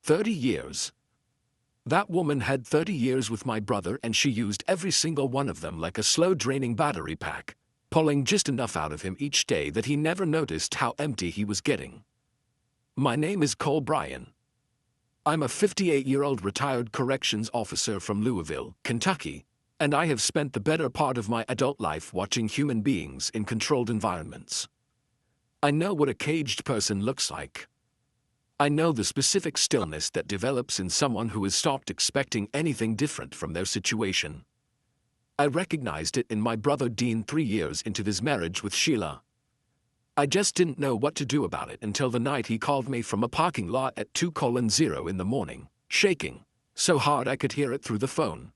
30 years. That woman had 30 years with my brother and she used every single one of them like a slow-draining battery pack, pulling just enough out of him each day that he never noticed how empty he was getting. My name is Cole Bryan. I'm a 58-year-old retired corrections officer from Louisville, Kentucky, and I have spent the better part of my adult life watching human beings in controlled environments. I know what a caged person looks like. I know the specific stillness that develops in someone who has stopped expecting anything different from their situation. I recognized it in my brother Dean 3 years into his marriage with Sheila. I just didn't know what to do about it until the night he called me from a parking lot at 2:0 in the morning, shaking so hard I could hear it through the phone.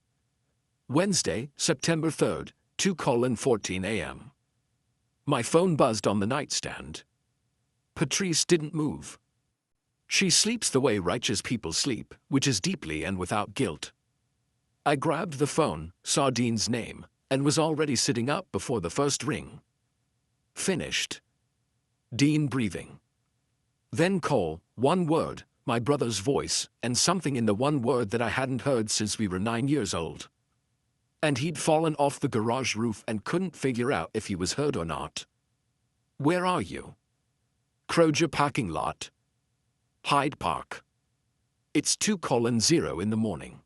Wednesday, September 3rd, 2:14 a.m. My phone buzzed on the nightstand. Patrice didn't move. She sleeps the way righteous people sleep, which is deeply and without guilt. I grabbed the phone, saw Dean's name, and was already sitting up before the first ring. Finished. Dean breathing. Then Cole, one word, my brother's voice, and something in the one word that I hadn't heard since we were 9 years old. And he'd fallen off the garage roof and couldn't figure out if he was hurt or not. Where are you? Kroger parking lot. Hyde Park. It's 2:0 in the morning.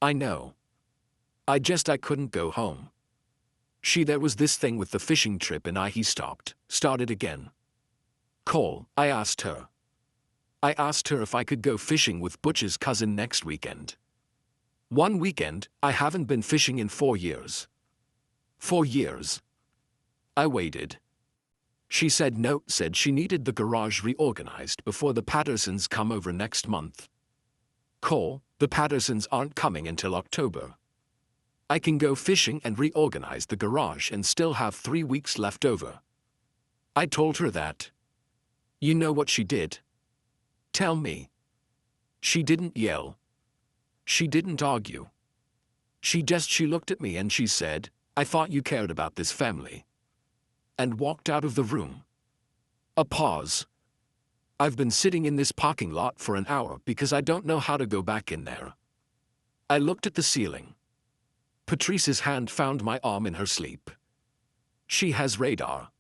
I know. I couldn't go home. There was this thing with the fishing trip and he started again. Cole, I asked her. If I could go fishing with Butch's cousin next weekend. One weekend, I haven't been fishing in 4 years. 4 years. I waited. She said no, said she needed the garage reorganized before the Pattersons come over next month. Cole, the Pattersons aren't coming until October. I can go fishing and reorganize the garage and still have 3 weeks left over. I told her that. You know what she did? Tell me. She didn't yell. She didn't argue. She looked at me and she said, I thought you cared about this family. And walked out of the room. A pause. I've been sitting in this parking lot for an hour because I don't know how to go back in there. I looked at the ceiling. Patrice's hand found my arm in her sleep. She has radar.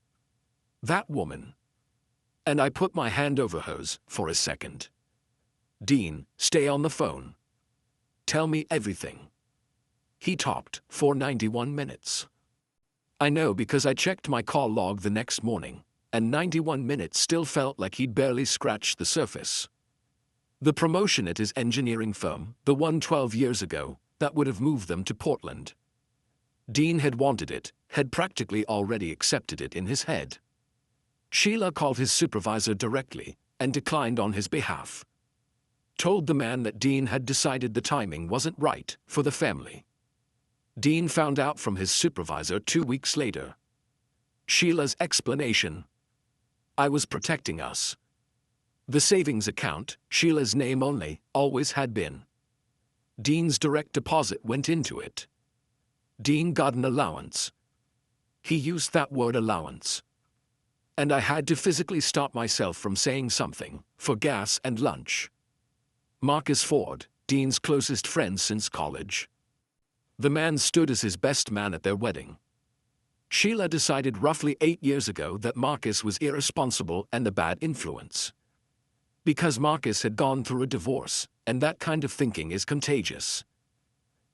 That woman. And I put my hand over hers for a second. Dean, stay on the phone. Tell me everything. He talked for 91 minutes. I know because I checked my call log the next morning, and 91 minutes still felt like he'd barely scratched the surface. The promotion at his engineering firm, the one 12 years ago, that would have moved them to Portland. Dean had wanted it, had practically already accepted it in his head. Sheila called his supervisor directly and declined on his behalf. Told the man that Dean had decided the timing wasn't right for the family. Dean found out from his supervisor 2 weeks later. Sheila's explanation. I was protecting us. The savings account, Sheila's name only, always had been. Dean's direct deposit went into it. Dean got an allowance. He used that word allowance. And I had to physically stop myself from saying something, for gas and lunch. Marcus Ford, Dean's closest friend since college. The man stood as his best man at their wedding. Sheila decided roughly 8 years ago that Marcus was irresponsible and a bad influence. Because Marcus had gone through a divorce, and that kind of thinking is contagious.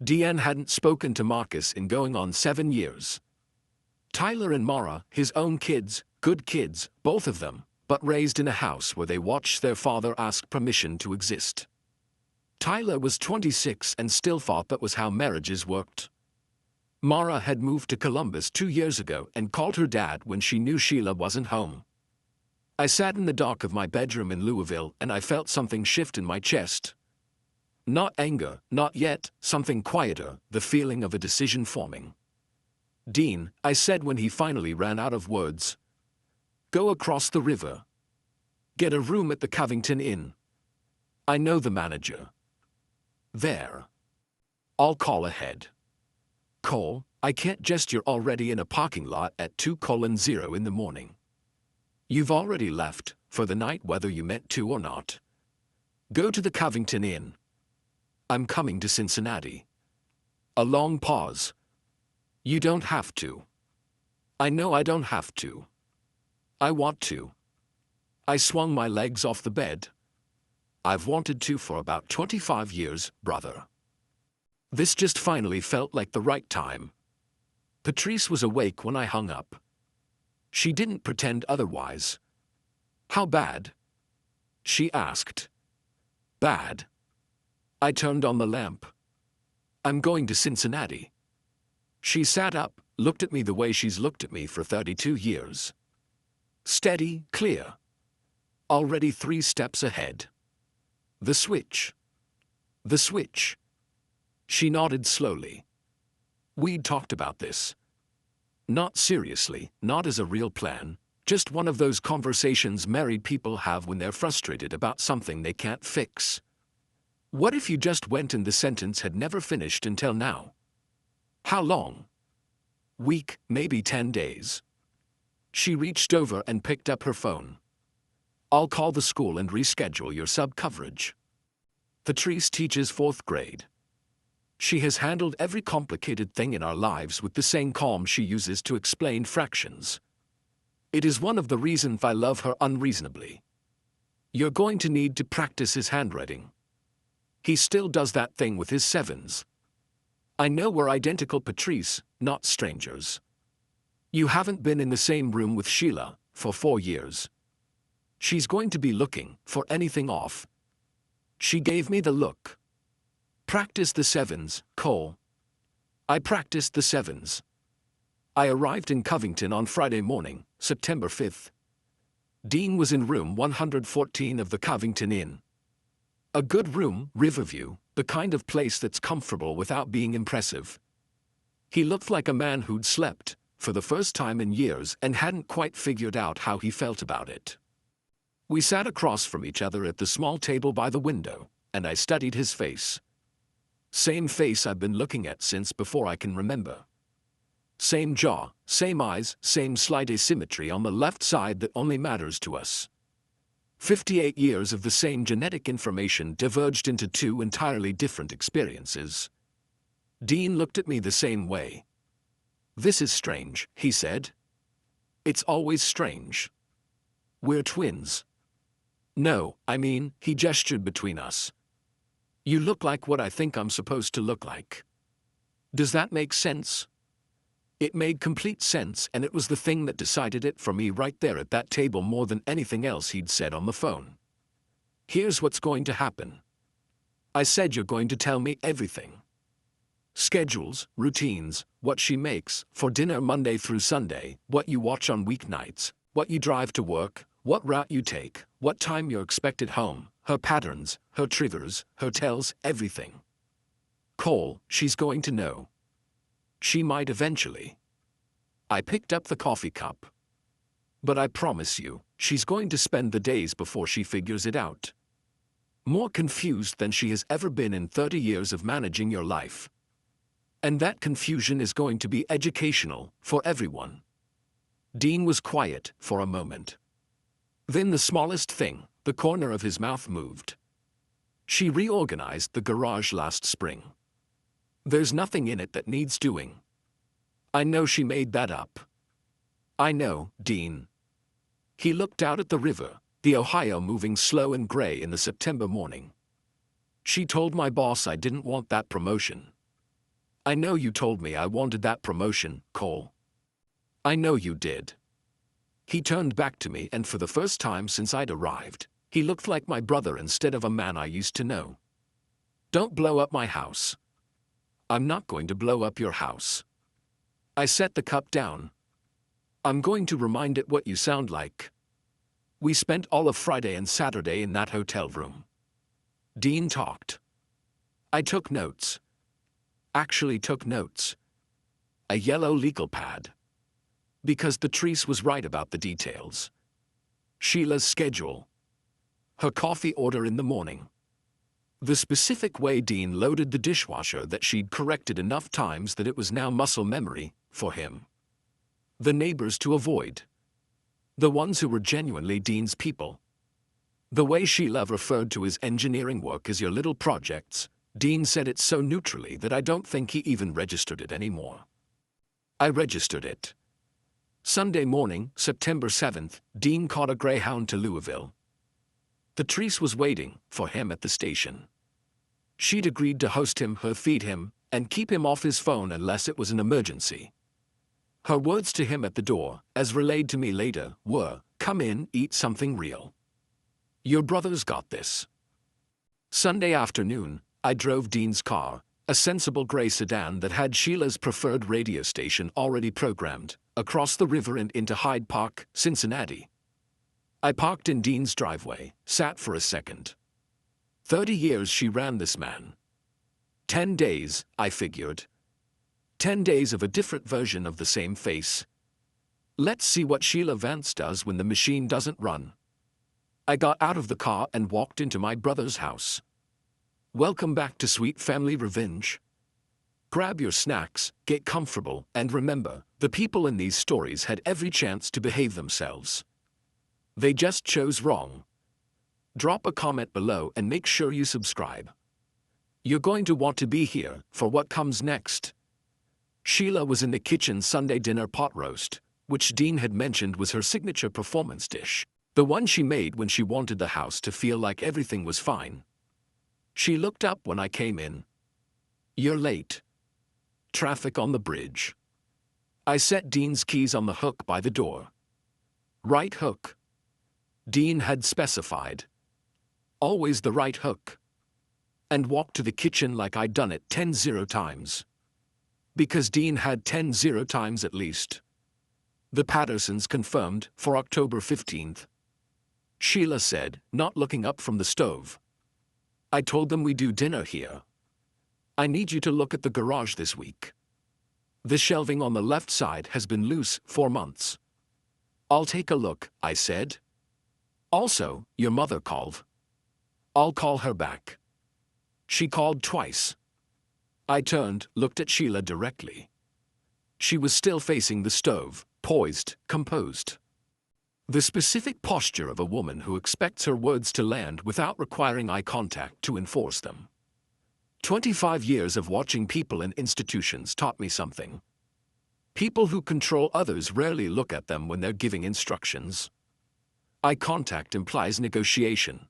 Deanne hadn't spoken to Marcus in going on 7 years. Tyler and Mara, his own kids, good kids, both of them, but raised in a house where they watched their father ask permission to exist. Tyler was 26 and still thought that was how marriages worked. Mara had moved to Columbus 2 years ago and called her dad when she knew Sheila wasn't home. I sat in the dark of my bedroom in Louisville and I felt something shift in my chest. Not anger, not yet, something quieter, the feeling of a decision forming. Dean, I said when he finally ran out of words. Go across the river. Get a room at the Covington Inn. I know the manager. There. I'll call ahead. Cole, I can't you're already in a parking lot at 2:0 in the morning. You've already left, for the night whether you meant to or not. Go to the Covington Inn. I'm coming to Cincinnati. A long pause. You don't have to. I know I don't have to. I want to. I swung my legs off the bed. I've wanted to for about 25 years, brother. This just finally felt like the right time. Patrice was awake when I hung up. She didn't pretend otherwise. How bad? She asked. Bad. I turned on the lamp. I'm going to Cincinnati. She sat up, looked at me the way she's looked at me for 32 years. Steady, clear. Already 3 steps ahead. The switch. The switch. She nodded slowly. We'd talked about this. Not seriously, not as a real plan, just one of those conversations married people have when they're frustrated about something they can't fix. What if you just went and the sentence had never finished until now? How long? Week, maybe 10 days. She reached over and picked up her phone. I'll call the school and reschedule your sub-coverage. Patrice teaches 4th grade. She has handled every complicated thing in our lives with the same calm she uses to explain fractions. It is one of the reasons I love her unreasonably. You're going to need to practice his handwriting. He still does that thing with his 7s. I know we're identical, Patrice, not strangers. You haven't been in the same room with Sheila for 4 years. She's going to be looking for anything off. She gave me the look. Practice the 7s, Cole. I practiced the 7s. I arrived in Covington on Friday morning, September 5th. Dean was in room 114 of the Covington Inn. A good room, Riverview, the kind of place that's comfortable without being impressive. He looked like a man who'd slept, for the first time in years, and hadn't quite figured out how he felt about it. We sat across from each other at the small table by the window, and I studied his face. Same face I've been looking at since before I can remember. Same jaw, same eyes, same slight asymmetry on the left side that only matters to us. 58 years of the same genetic information diverged into 2 entirely different experiences. Dean looked at me the same way. This is strange, he said. It's always strange. We're twins. No, I mean, he gestured between us. You look like what I think I'm supposed to look like. Does that make sense? It made complete sense, and it was the thing that decided it for me right there at that table more than anything else he'd said on the phone. Here's what's going to happen. I said you're going to tell me everything. Schedules, routines, what she makes for dinner Monday through Sunday, what you watch on weeknights, what you drive to work, what route you take, what time you're expected home, her patterns, her triggers, hotels, everything. Cole, she's going to know. She might eventually. I picked up the coffee cup. But I promise you, she's going to spend the days before she figures it out. More confused than she has ever been in 30 years of managing your life. And that confusion is going to be educational for everyone. Dean was quiet for a moment. Then the smallest thing, the corner of his mouth moved. She reorganized the garage last spring. There's nothing in it that needs doing. I know she made that up. I know, Dean. He looked out at the river, the Ohio moving slow and gray in the September morning. She told my boss I didn't want that promotion. I know you told me I wanted that promotion, Cole. I know you did. He turned back to me, and for the first time since I'd arrived, he looked like my brother instead of a man I used to know. Don't blow up my house. I'm not going to blow up your house. I set the cup down. I'm going to remind it what you sound like. We spent all of Friday and Saturday in that hotel room. Dean talked. I took notes. Actually took notes. A yellow legal pad. Because Patrice was right about the details. Sheila's schedule. Her coffee order in the morning. The specific way Dean loaded the dishwasher that she'd corrected enough times that it was now muscle memory for him. The neighbors to avoid. The ones who were genuinely Dean's people. The way Sheila referred to his engineering work as your little projects, Dean said it so neutrally that I don't think he even registered it anymore. I registered it. Sunday morning, September 7th, Dean caught a Greyhound to Louisville. Patrice was waiting for him at the station. She'd agreed to host him, feed him, and keep him off his phone unless it was an emergency. Her words to him at the door, as relayed to me later, were, "Come in, eat something real. Your brother's got this." Sunday afternoon, I drove Dean's car, a sensible gray sedan that had Sheila's preferred radio station already programmed, across the river and into Hyde Park, Cincinnati. I parked in Dean's driveway, sat for a second. 30 years she ran this man. 10 days, I figured. 10 days of a different version of the same face. Let's see what Sheila Vance does when the machine doesn't run. I got out of the car and walked into my brother's house. Welcome back to Sweet Family Revenge. Grab your snacks, get comfortable, and remember, the people in these stories had every chance to behave themselves. They just chose wrong. Drop a comment below and make sure you subscribe. You're going to want to be here for what comes next. Sheila was in the kitchen Sunday dinner pot roast, which Dean had mentioned was her signature performance dish, the one she made when she wanted the house to feel like everything was fine. She looked up when I came in. "You're late. Traffic on the bridge." I set Dean's keys on the hook by the door. "Right hook." Dean had specified. Always the right hook. And walked to the kitchen like I'd done it 10 times. Because Dean had 10 times at least. The Pattersons confirmed for October 15th. Sheila said, not looking up from the stove. "I told them we do dinner here. I need you to look at the garage this week. The shelving on the left side has been loose for months." "I'll take a look," I said. "Also, your mother called." "I'll call her back." She called twice. I turned, looked at Sheila directly. She was still facing the stove, poised, composed. The specific posture of a woman who expects her words to land without requiring eye contact to enforce them. 25 years of watching people in institutions taught me something. People who control others rarely look at them when they're giving instructions. Eye contact implies negotiation.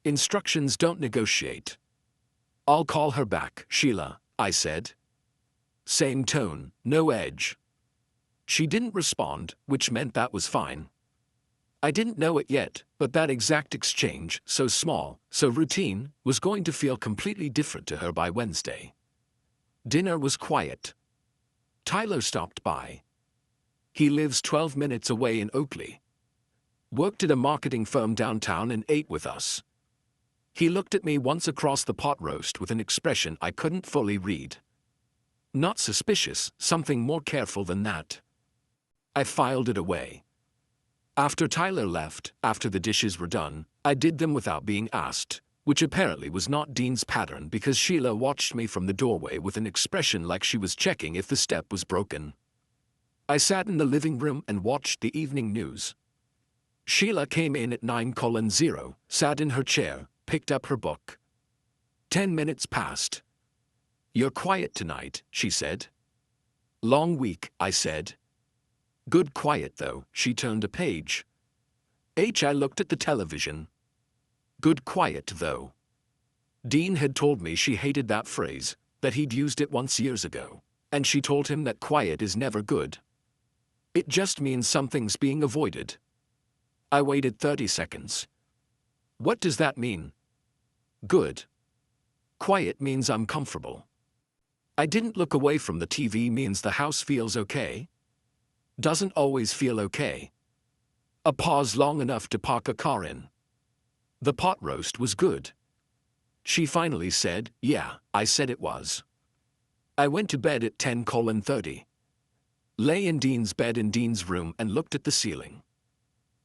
Instructions don't negotiate. "I'll call her back, Sheila," I said. Same tone, no edge. She didn't respond, which meant that was fine. I didn't know it yet, but that exact exchange, so small, so routine, was going to feel completely different to her by Wednesday. Dinner was quiet. Tyler stopped by. He lives 12 minutes away in Oakley. Worked at a marketing firm downtown and ate with us. He looked at me once across the pot roast with an expression I couldn't fully read. Not suspicious, something more careful than that. I filed it away. After Tyler left, after the dishes were done, I did them without being asked, which apparently was not Dean's pattern because Sheila watched me from the doorway with an expression like she was checking if the step was broken. I sat in the living room and watched the evening news. Sheila came in at 9:0, sat in her chair, picked up her book. 10 minutes passed. "You're quiet tonight," she said. "Long week," I said. "Good quiet though." She turned a page. I looked at the television. "Good quiet though." Dean had told me she hated that phrase, that he'd used it once years ago, and she told him that quiet is never good. It just means something's being avoided. I waited 30 seconds. What does that mean? Good. Quiet means I'm comfortable. I didn't look away from the TV means the house feels okay. Doesn't always feel okay. A pause long enough to park a car in. The pot roast was good. She finally said, "Yeah," I said it was. I went to bed at 10:30. Lay in Dean's bed in Dean's room and looked at the ceiling.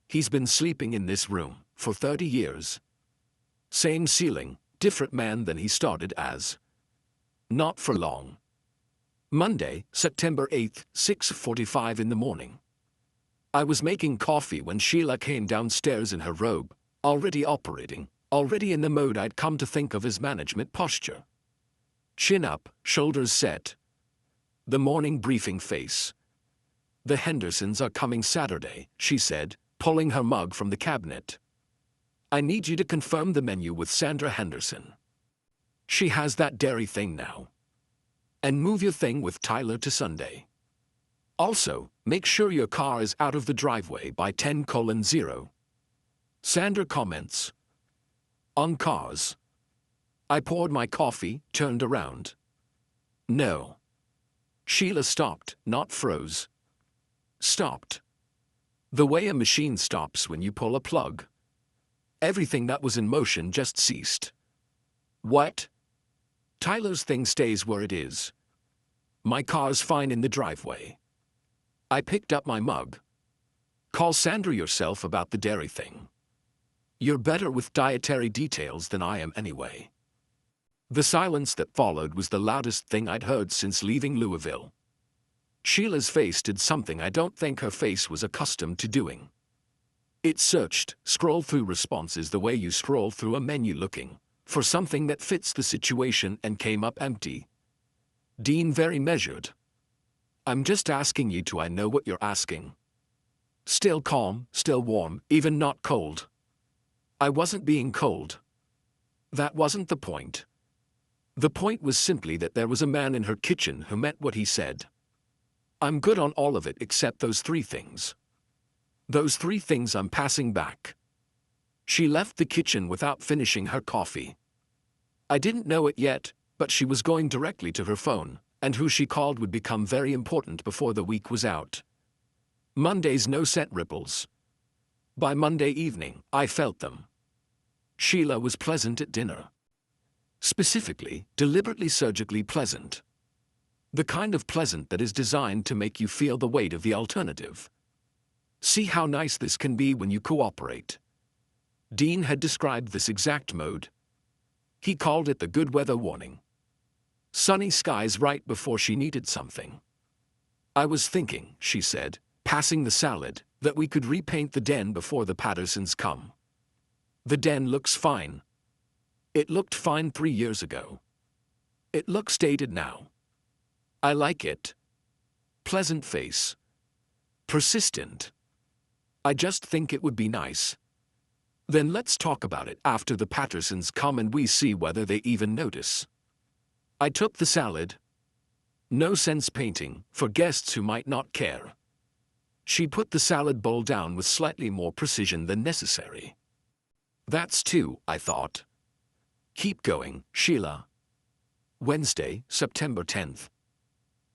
He's been sleeping in this room for 30 years. Same ceiling, different man than he started as. Not for long. Monday, September 8th, 6:45 in the morning. I was making coffee when Sheila came downstairs in her robe, Already operating, already in the mode I'd come to think of as management posture. Chin up, shoulders set. The morning briefing face. The Hendersons are coming Saturday, she said, pulling her mug from the cabinet. I need you to confirm the menu with Sandra Henderson. She has that dairy thing now. And move your thing with Tyler to Sunday. Also, make sure your car is out of the driveway by 10:0. Sandra comments. On cars. I poured my coffee, turned around. No. Sheila stopped, not froze. Stopped. The way a machine stops when you pull a plug. Everything that was in motion just ceased. What? Tyler's thing stays where it is. My car's fine in the driveway. I picked up my mug. Call Sandra yourself about the dairy thing. You're better with dietary details than I am anyway. The silence that followed was the loudest thing I'd heard since leaving Louisville. Sheila's face did something I don't think her face was accustomed to doing. It searched, scrolled through responses the way you scroll through a menu looking for something that fits the situation and came up empty. Dean very measured. I'm just asking you to I know what you're asking. Still calm, still warm, even not cold. I wasn't being cold. That wasn't the point. The point was simply that there was a man in her kitchen who meant what he said. I'm good on all of it except those 3 things. Those 3 things I'm passing back. She left the kitchen without finishing her coffee. I didn't know it yet, but she was going directly to her phone, and who she called would become very important before the week was out. Monday's no-scent ripples. By Monday evening, I felt them. Sheila was pleasant at dinner. Specifically, deliberately surgically pleasant. The kind of pleasant that is designed to make you feel the weight of the alternative. See how nice this can be when you cooperate. Dean had described this exact mode. He called it the good weather warning. Sunny skies right before she needed something. I was thinking, she said, passing the salad, that we could repaint the den before the Pattersons come. The den looks fine. It looked fine 3 years ago. It looks dated now. I like it. Pleasant face. Persistent. I just think it would be nice. Then let's talk about it after the Pattersons come and we see whether they even notice. I took the salad. No sense painting for guests who might not care. She put the salad bowl down with slightly more precision than necessary. That's 2, I thought. Keep going, Sheila. Wednesday, September 10th.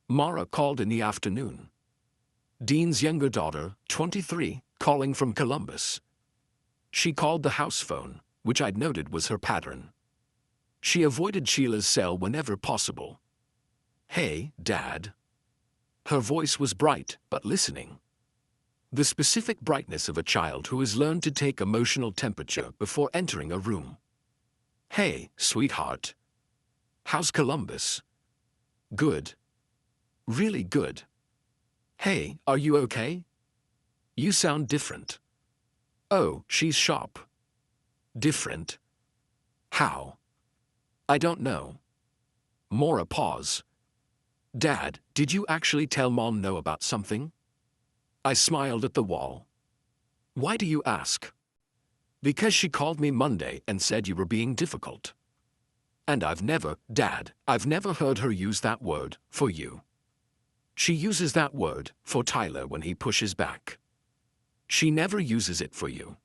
Mara called in the afternoon. Dean's younger daughter, 23, calling from Columbus. She called the house phone, which I'd noted was her pattern. She avoided Sheila's cell whenever possible. Hey, Dad. Her voice was bright, but listening. The specific brightness of a child who has learned to take emotional temperature before entering a room. Hey, sweetheart. How's Columbus? Good. Really good. Hey, are you okay? You sound different. Oh, she's sharp. Different. How? I don't know. Mora pause. Dad, did you actually tell Mom no about something? I smiled at the wall. Why do you ask? Because she called me Monday and said you were being difficult. And Dad, I've never heard her use that word, for you. She uses that word, for Tyler when he pushes back. She never uses it for you.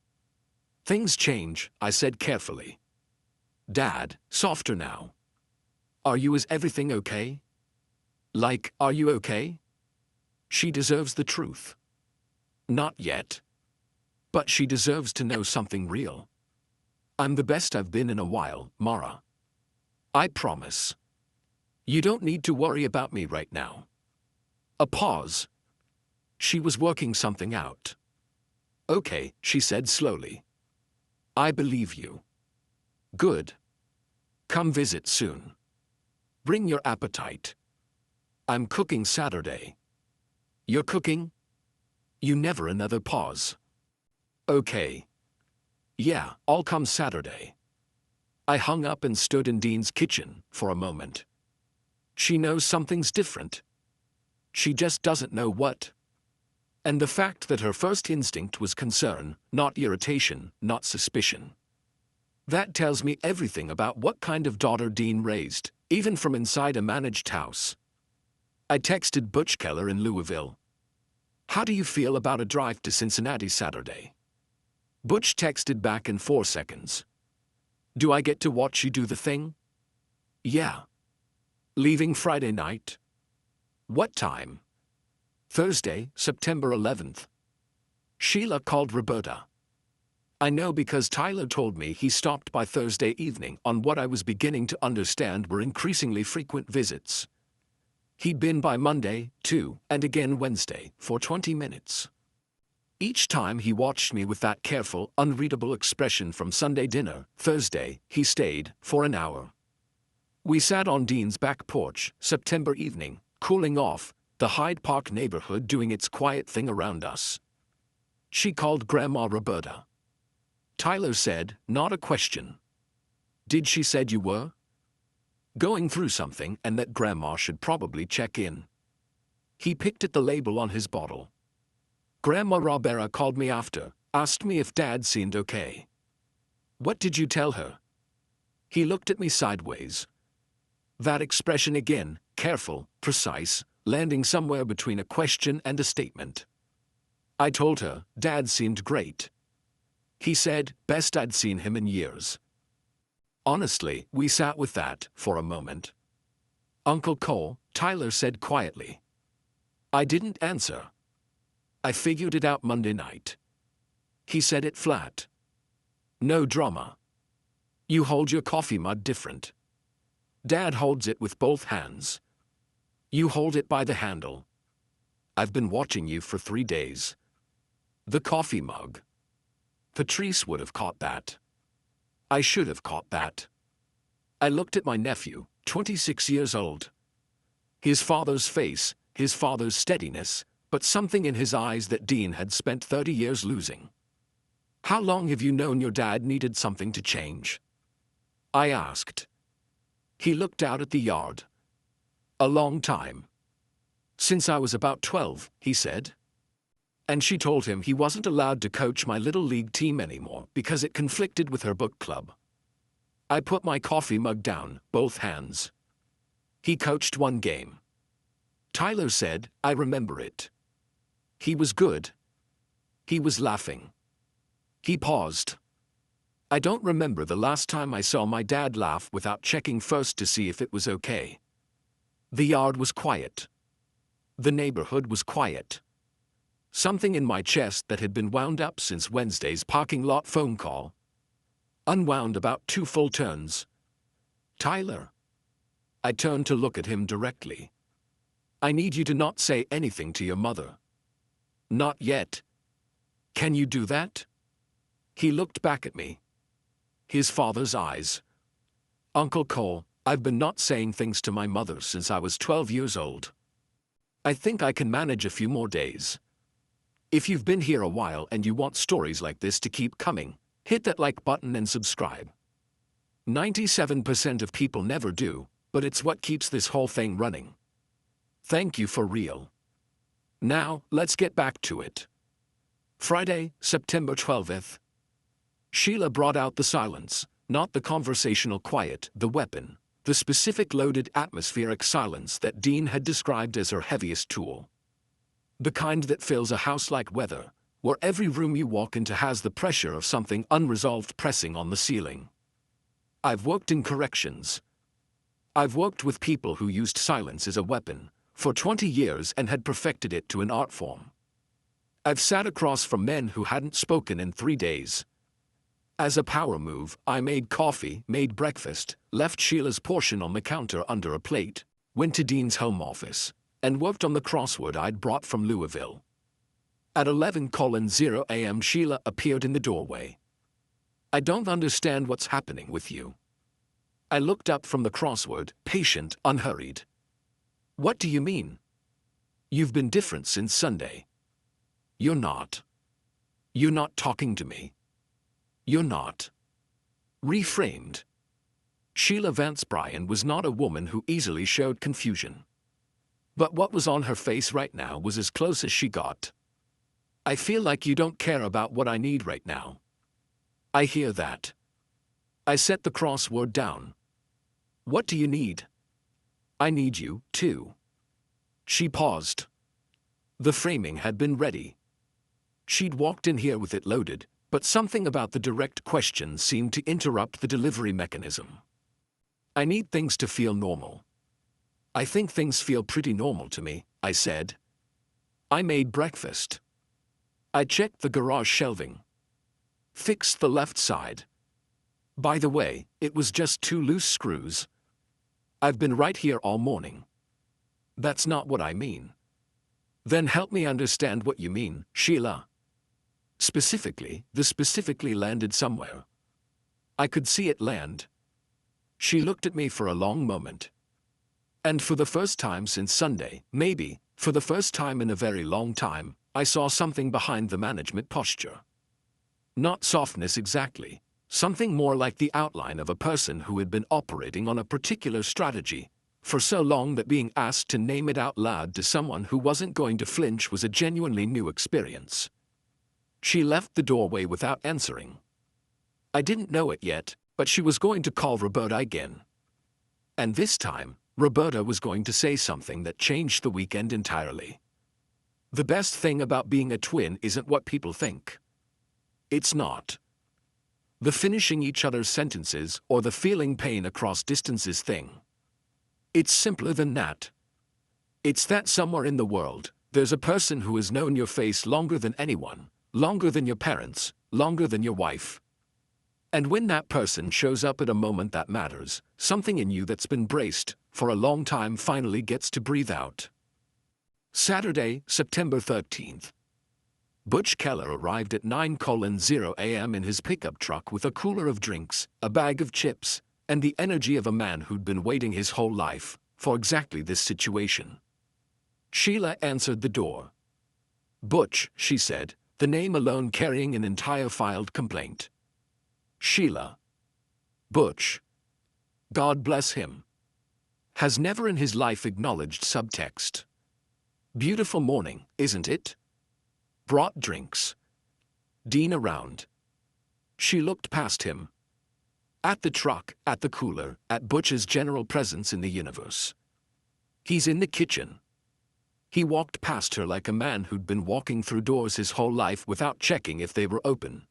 Things change, I said carefully. Dad, softer now. Is everything okay? Like, are you okay? She deserves the truth. Not yet. But she deserves to know something real. I'm the best I've been in a while, Mara. I promise. You don't need to worry about me right now. A pause. She was working something out. Okay, she said slowly. I believe you. Good. Come visit soon. Bring your appetite. I'm cooking Saturday. You're cooking? You never another pause. Okay. Yeah, I'll come Saturday. I hung up and stood in Dean's kitchen for a moment. She knows something's different. She just doesn't know what. And the fact that her first instinct was concern, not irritation, not suspicion. That tells me everything about what kind of daughter Dean raised, even from inside a managed house. I texted Butch Keller in Louisville. How do you feel about a drive to Cincinnati Saturday? Butch texted back in 4 seconds. Do I get to watch you do the thing? Yeah. Leaving Friday night? What time? Thursday, September 11th. Sheila called Roberta. I know because Tyler told me he stopped by Thursday evening on what I was beginning to understand were increasingly frequent visits. He'd been by Monday, too, and again Wednesday, for 20 minutes. Each time he watched me with that careful, unreadable expression from Sunday dinner. Thursday, he stayed for an hour. We sat on Dean's back porch, September evening, cooling off, the Hyde Park neighborhood doing its quiet thing around us. She called Grandma Roberta. Tyler said, not a question. Did she said you were? Going through something and that Grandma should probably check in. He picked at the label on his bottle. Grandma Roberta called me after, asked me if Dad seemed okay. What did you tell her? He looked at me sideways. That expression again, careful, precise, landing somewhere between a question and a statement. I told her, Dad seemed great. He said, best I'd seen him in years. Honestly, we sat with that for a moment. Uncle Cole, Tyler said quietly. I didn't answer. I figured it out Monday night. He said it flat. No drama. You hold your coffee mug different. Dad holds it with both hands. You hold it by the handle. I've been watching you for 3 days. The coffee mug. Patrice would have caught that. I should have caught that. I looked at my nephew, 26 years old. His father's face, his father's steadiness, but something in his eyes that Dean had spent 30 years losing. How long have you known your dad needed something to change? I asked. He looked out at the yard. A long time. Since I was about 12, he said. And she told him he wasn't allowed to coach my little league team anymore because it conflicted with her book club. I put my coffee mug down, both hands. He coached 1 game. Tyler said, I remember it. He was good. He was laughing. He paused. I don't remember the last time I saw my dad laugh without checking first to see if it was okay. The yard was quiet. The neighborhood was quiet. Something in my chest that had been wound up since Wednesday's parking lot phone call. Unwound about 2 full turns. Tyler. I turned to look at him directly. I need you to not say anything to your mother. Not yet. Can you do that? He looked back at me. His father's eyes. Uncle Cole, I've been not saying things to my mother since I was 12 years old. I think I can manage a few more days. If you've been here a while and you want stories like this to keep coming, hit that like button and subscribe. 97% of people never do, but it's what keeps this whole thing running. Thank you for real. Now, let's get back to it. Friday, September 12th. Sheila brought out the silence, not the conversational quiet, the weapon, the specific loaded atmospheric silence that Dean had described as her heaviest tool. The kind that fills a house like weather, where every room you walk into has the pressure of something unresolved pressing on the ceiling. I've worked in corrections. I've worked with people who used silence as a weapon for 20 years and had perfected it to an art form. I've sat across from men who hadn't spoken in 3 days. As a power move, I made coffee, made breakfast, left Sheila's portion on the counter under a plate, went to Dean's home office, and worked on the crossword I'd brought from Louisville. At 11:00 a.m. Sheila appeared in the doorway. I don't understand what's happening with you. I looked up from the crossword, patient, unhurried. What do you mean? You've been different since Sunday. You're not. You're not talking to me. You're not. Reframed. Sheila Vance Bryan was not a woman who easily showed confusion. But what was on her face right now was as close as she got. I feel like you don't care about what I need right now. I hear that. I set the crossword down. What do you need? I need you, too. She paused. The framing had been ready. She'd walked in here with it loaded, but something about the direct question seemed to interrupt the delivery mechanism. I need things to feel normal. I think things feel pretty normal to me, I said. I made breakfast. I checked the garage shelving. Fixed the left side. By the way, it was just 2 loose screws. I've been right here all morning. That's not what I mean. Then help me understand what you mean, Sheila. Specifically, the specifically landed somewhere. I could see it land. She looked at me for a long moment. And for the first time since Sunday, maybe, for the first time in a very long time, I saw something behind the management posture. Not softness exactly, something more like the outline of a person who had been operating on a particular strategy for so long that being asked to name it out loud to someone who wasn't going to flinch was a genuinely new experience. She left the doorway without answering. I didn't know it yet, but she was going to call Roberta again. And this time, Roberta was going to say something that changed the weekend entirely. The best thing about being a twin isn't what people think. It's not. The finishing each other's sentences or the feeling pain across distances thing. It's simpler than that. It's that somewhere in the world, there's a person who has known your face longer than anyone, longer than your parents, longer than your wife. And when that person shows up at a moment that matters, something in you that's been braced for a long time finally gets to breathe out. Saturday, September 13th. Butch Keller arrived at 9:0 a.m. in his pickup truck with a cooler of drinks, a bag of chips, and the energy of a man who'd been waiting his whole life for exactly this situation. Sheila answered the door. Butch, she said, the name alone carrying an entire filed complaint. Sheila. Butch. God bless him. Has never in his life acknowledged subtext. Beautiful morning, isn't it? Brought drinks. Dean around. She looked past him. At the truck, at the cooler, at Butch's general presence in the universe. He's in the kitchen. He walked past her like a man who'd been walking through doors his whole life without checking if they were open.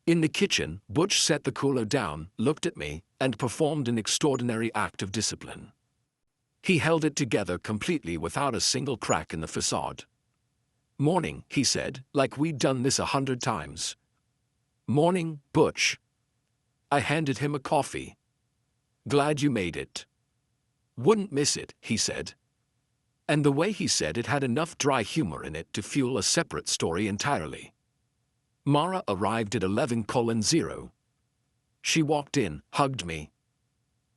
In the kitchen, Butch set the cooler down, looked at me, and performed an extraordinary act of discipline. He held it together completely without a single crack in the facade. Morning, he said, like we'd done this 100 times. Morning, Butch. I handed him a coffee. Glad you made it. Wouldn't miss it, he said. And the way he said it had enough dry humor in it to fuel a separate story entirely. Mara arrived at 11:0. She walked in, hugged me.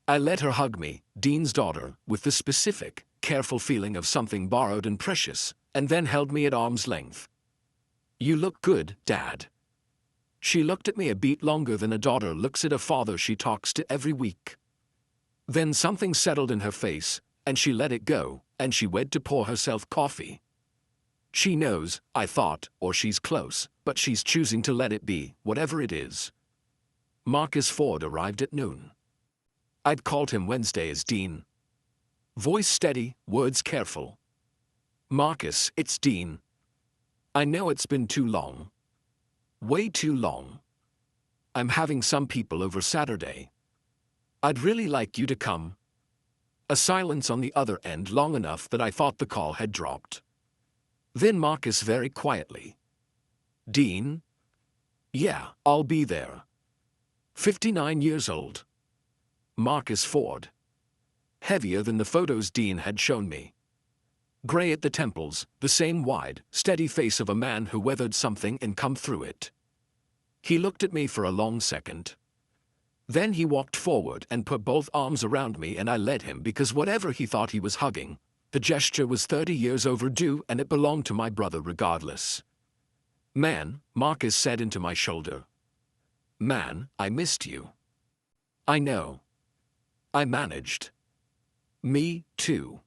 I let her hug me, Dean's daughter, with the specific, careful feeling of something borrowed and precious, and then held me at arm's length. You look good, Dad. She looked at me a beat longer than a daughter looks at a father she talks to every week. Then something settled in her face, and she let it go, and she went to pour herself coffee. She knows, I thought, or she's close, but she's choosing to let it be, whatever it is. Marcus Ford arrived at noon. I'd called him Wednesday as Dean. Voice steady, words careful. Marcus, it's Dean. I know it's been too long. Way too long. I'm having some people over Saturday. I'd really like you to come. A silence on the other end long enough that I thought the call had dropped. Then Marcus very quietly. Dean? Yeah, I'll be there. 59 years old. Marcus Ford. Heavier than the photos Dean had shown me. Gray at the temples, the same wide, steady face of a man who weathered something and come through it. He looked at me for a long second. Then he walked forward and put both arms around me and I led him because whatever he thought he was hugging, the gesture was 30 years overdue and it belonged to my brother regardless. Man, Marcus said into my shoulder. Man, I missed you. I know. I managed. Me, too.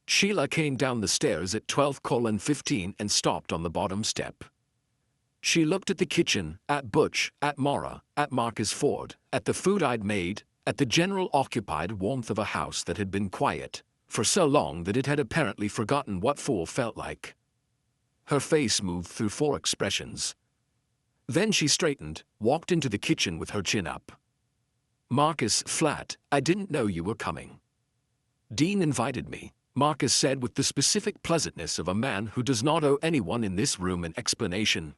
Sheila came down the stairs at 12:15 and stopped on the bottom step. She looked at the kitchen, at Butch, at Mara, at Marcus Ford, at the food I'd made, at the general occupied warmth of a house that had been quiet for so long that it had apparently forgotten what fall felt like. Her face moved through 4 expressions. Then she straightened, walked into the kitchen with her chin up. Marcus, flat, I didn't know you were coming. Dean invited me, Marcus said with the specific pleasantness of a man who does not owe anyone in this room an explanation.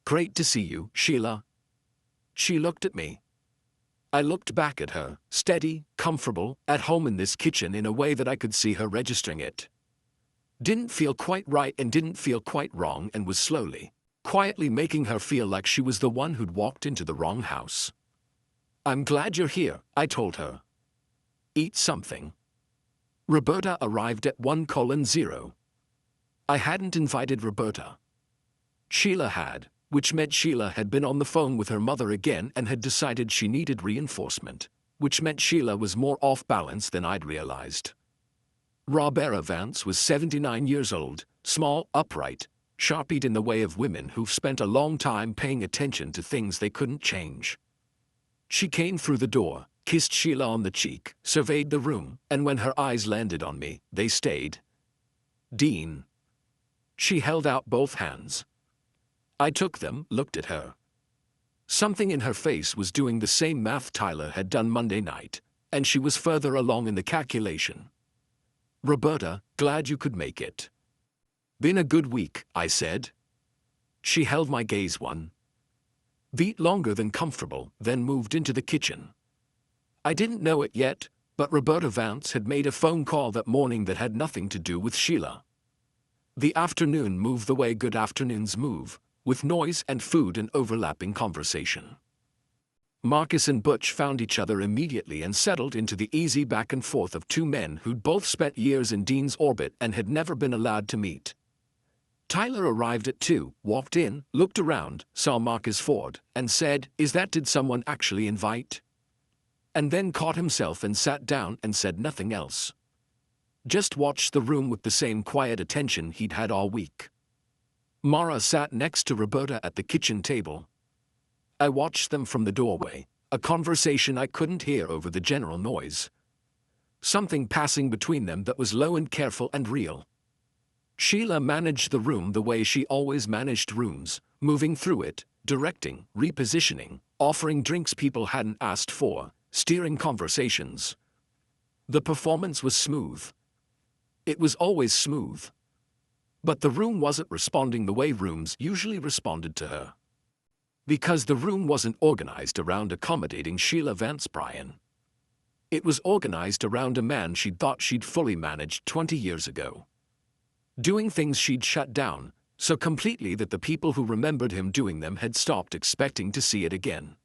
Great to see you, Sheila. She looked at me. I looked back at her, steady, comfortable, at home in this kitchen in a way that I could see her registering it. Didn't feel quite right and didn't feel quite wrong and was slowly, quietly making her feel like she was the one who'd walked into the wrong house. I'm glad you're here, I told her. Eat something. Roberta arrived at 1:0. I hadn't invited Roberta. Sheila had, which meant Sheila had been on the phone with her mother again and had decided she needed reinforcement, which meant Sheila was more off balance than I'd realized. Roberta Vance was 79 years old, small, upright, sharp-eyed in the way of women who've spent a long time paying attention to things they couldn't change. She came through the door, kissed Sheila on the cheek, surveyed the room, and when her eyes landed on me, they stayed. Dean. She held out both hands. I took them, looked at her. Something in her face was doing the same math Tyler had done Monday night, and she was further along in the calculation. Roberta, glad you could make it. Been a good week, I said. She held my gaze one beat longer than comfortable, then moved into the kitchen. I didn't know it yet, but Roberta Vance had made a phone call that morning that had nothing to do with Sheila. The afternoon moved the way good afternoons move, with noise and food and overlapping conversation. Marcus and Butch found each other immediately and settled into the easy back and forth of 2 men who'd both spent years in Dean's orbit and had never been allowed to meet. Tyler arrived at 2, walked in, looked around, saw Marcus Ford, and said, did someone actually invite? And then caught himself and sat down and said nothing else. Just watched the room with the same quiet attention he'd had all week. Mara sat next to Roberta at the kitchen table. I watched them from the doorway, a conversation I couldn't hear over the general noise. Something passing between them that was low and careful and real. Sheila managed the room the way she always managed rooms, moving through it, directing, repositioning, offering drinks people hadn't asked for, steering conversations. The performance was smooth. It was always smooth. But the room wasn't responding the way rooms usually responded to her. Because the room wasn't organized around accommodating Sheila Vance Bryan. It was organized around a man she'd thought she'd fully managed 20 years ago. Doing things she'd shut down, so completely that the people who remembered him doing them had stopped expecting to see it again.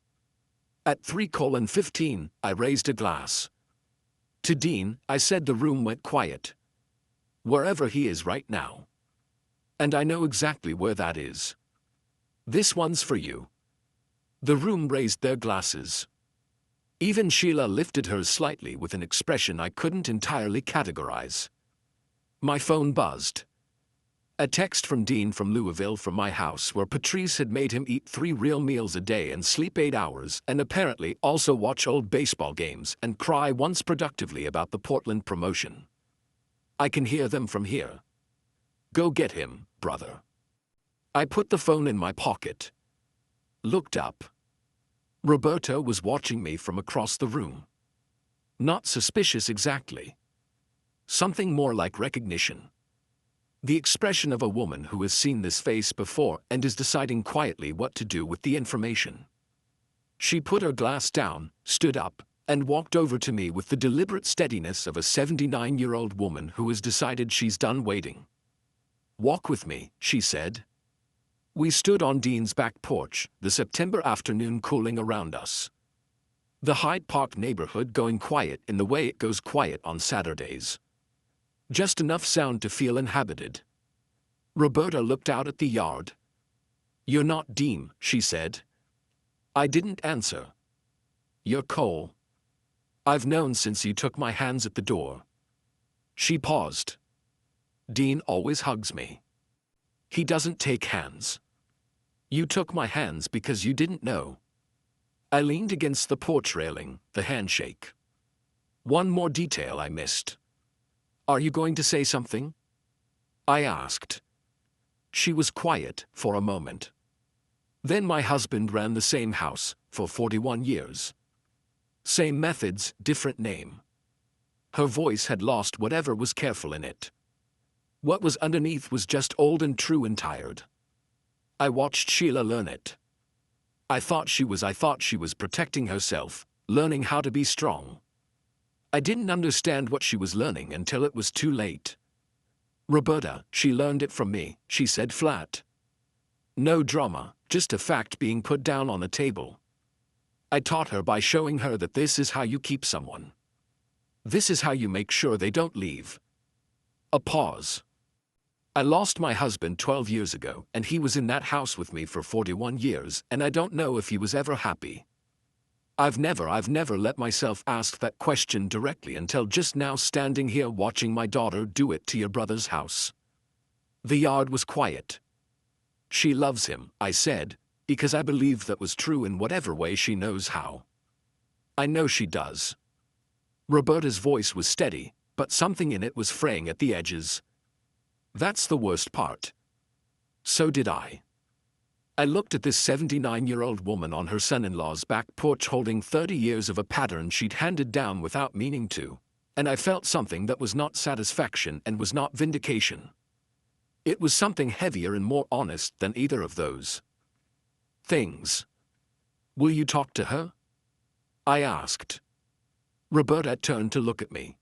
At 3:15, I raised a glass. To Dean, I said the room went quiet. Wherever he is right now. And I know exactly where that is. This one's for you. The room raised their glasses. Even Sheila lifted hers slightly with an expression I couldn't entirely categorize. My phone buzzed. A text from Dean from Louisville from my house where Patrice had made him eat 3 real meals a day and sleep 8 hours and apparently also watch old baseball games and cry once productively about the Portland promotion. I can hear them from here. Go get him, brother. I put the phone in my pocket. Looked up. Roberta was watching me from across the room. Not suspicious exactly. Something more like recognition. The expression of a woman who has seen this face before and is deciding quietly what to do with the information. She put her glass down, stood up, and walked over to me with the deliberate steadiness of a 79-year-old woman who has decided she's done waiting. Walk with me, she said. We stood on Dean's back porch, the September afternoon cooling around us. The Hyde Park neighborhood going quiet in the way it goes quiet on Saturdays. Just enough sound to feel inhabited. Roberta looked out at the yard. You're not Dean, she said. I didn't answer. You're Cole. I've known since you took my hands at the door. She paused. Dean always hugs me. He doesn't take hands. You took my hands because you didn't know. I leaned against the porch railing, the handshake. One more detail I missed. Are you going to say something? I asked. She was quiet for a moment. Then my husband ran the same house for 41 years. Same methods, different name. Her voice had lost whatever was careful in it. What was underneath was just old and true and tired. I watched Sheila learn it. I thought she was protecting herself, learning how to be strong. I didn't understand what she was learning until it was too late. Roberta, she learned it from me, she said flat. No drama, just a fact being put down on the table. I taught her by showing her that this is how you keep someone. This is how you make sure they don't leave. A pause. I lost my husband 12 years ago, and he was in that house with me for 41 years, and I don't know if he was ever happy. I've never let myself ask that question directly until just now, standing here watching my daughter do it to your brother's house. The yard was quiet. She loves him, I said, because I believe that was true in whatever way she knows how. I know she does. Roberta's voice was steady, but something in it was fraying at the edges. That's the worst part. So did I. I looked at this 79-year-old woman on her son-in-law's back porch holding 30 years of a pattern she'd handed down without meaning to, and I felt something that was not satisfaction and was not vindication. It was something heavier and more honest than either of those things. Will you talk to her? I asked. Roberta turned to look at me.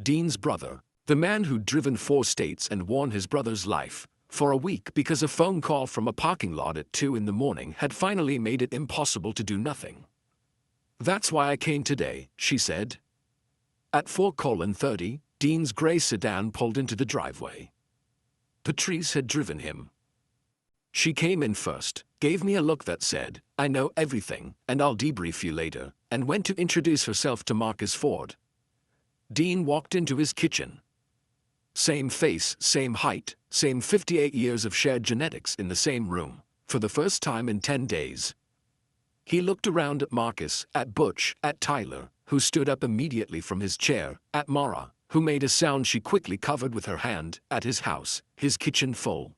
Dean's brother, the man who'd driven 4 states and won his brother's life for a week because a phone call from a parking lot at 2 in the morning had finally made it impossible to do nothing. That's why I came today, she said. At 4:30, Dean's gray sedan pulled into the driveway. Patrice had driven him. She came in first, gave me a look that said, I know everything, and I'll debrief you later, and went to introduce herself to Marcus Ford. Dean walked into his kitchen. Same face, same height, same 58 years of shared genetics in the same room, for the first time in 10 days. He looked around at Marcus, at Butch, at Tyler, who stood up immediately from his chair, at Mara, who made a sound she quickly covered with her hand, at his house, his kitchen full.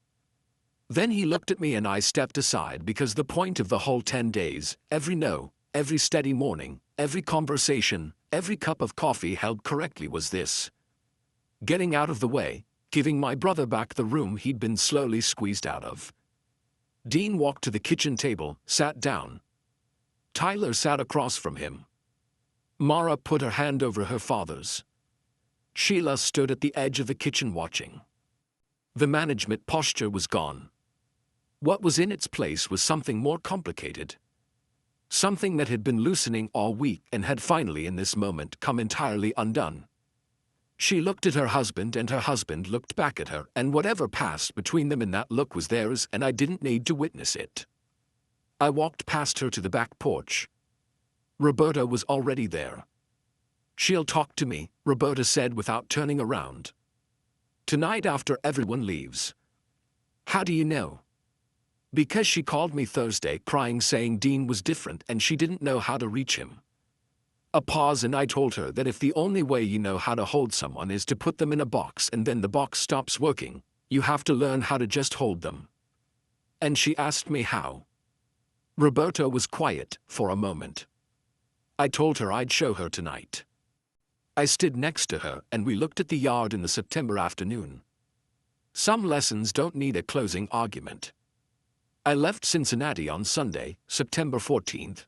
Then he looked at me and I stepped aside because the point of the whole 10 days, every no, every steady morning, every conversation, every cup of coffee held correctly was this. Getting out of the way, giving my brother back the room he'd been slowly squeezed out of. Dean walked to the kitchen table, sat down. Tyler sat across from him. Mara put her hand over her father's. Sheila stood at the edge of the kitchen watching. The management posture was gone. What was in its place was something more complicated. Something that had been loosening all week and had finally in this moment come entirely undone. She looked at her husband and her husband looked back at her, and whatever passed between them in that look was theirs, and I didn't need to witness it. I walked past her to the back porch. Roberta was already there. She'll talk to me, Roberta said without turning around. Tonight after everyone leaves. How do you know? Because she called me Thursday crying saying Dean was different and she didn't know how to reach him. A pause, and I told her that if the only way you know how to hold someone is to put them in a box and then the box stops working, you have to learn how to just hold them. And she asked me how. Roberta was quiet for a moment. I told her I'd show her tonight. I stood next to her and we looked at the yard in the September afternoon. Some lessons don't need a closing argument. I left Cincinnati on Sunday, September 14th.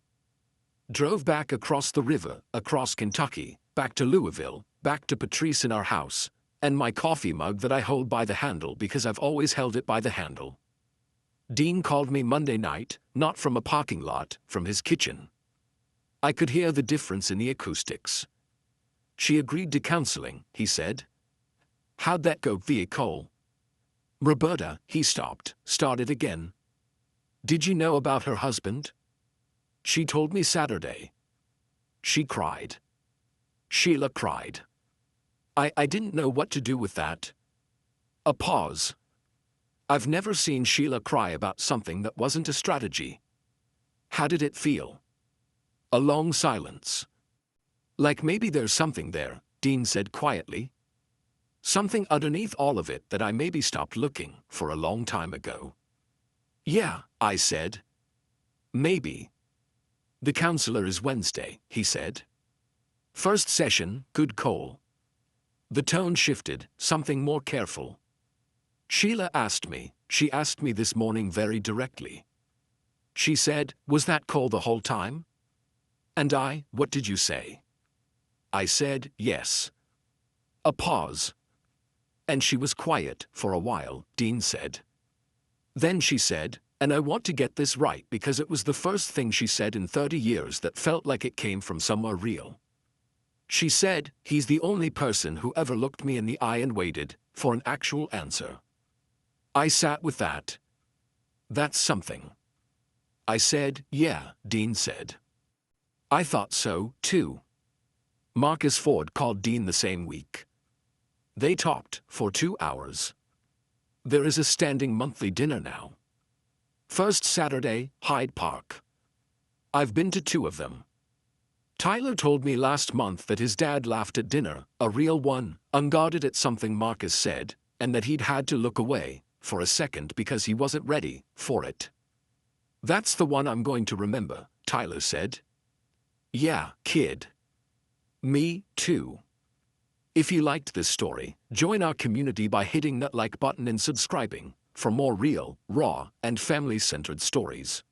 Drove back across the river, across Kentucky, back to Louisville, back to Patrice in our house, and my coffee mug that I hold by the handle because I've always held it by the handle. Dean called me Monday night, not from a parking lot, from his kitchen. I could hear the difference in the acoustics. She agreed to counseling, he said. How'd that go, via Cole? Roberta, he stopped, started again. Did you know about her husband? She told me Saturday. She cried. Sheila cried. I didn't know what to do with that. A pause. I've never seen Sheila cry about something that wasn't a strategy. How did it feel? A long silence. Like maybe there's something there, Dean said quietly. Something underneath all of it that I maybe stopped looking for a long time ago. Yeah, I said. Maybe. The counselor is Wednesday, he said. First session, good call. The tone shifted, something more careful. Sheila asked me, she asked me this morning very directly. She said, was that call the whole time? And what did you say? I said, yes. A pause. And she was quiet for a while, Dean said. Then she said, and I want to get this right because it was the first thing she said in 30 years that felt like it came from somewhere real. She said, he's the only person who ever looked me in the eye and waited for an actual answer. I sat with that. That's something. I said, yeah, Dean said. I thought so, too. Marcus Ford called Dean the same week. They talked for 2 hours. There is a standing monthly dinner now. First Saturday, Hyde Park. I've been to 2 of them. Tyler told me last month that his dad laughed at dinner, a real one, unguarded at something Marcus said, and that he'd had to look away for a second because he wasn't ready for it. That's the one I'm going to remember, Tyler said. Yeah, kid. Me, too. If you liked this story, join our community by hitting that like button and subscribing for more real, raw, and family-centered stories.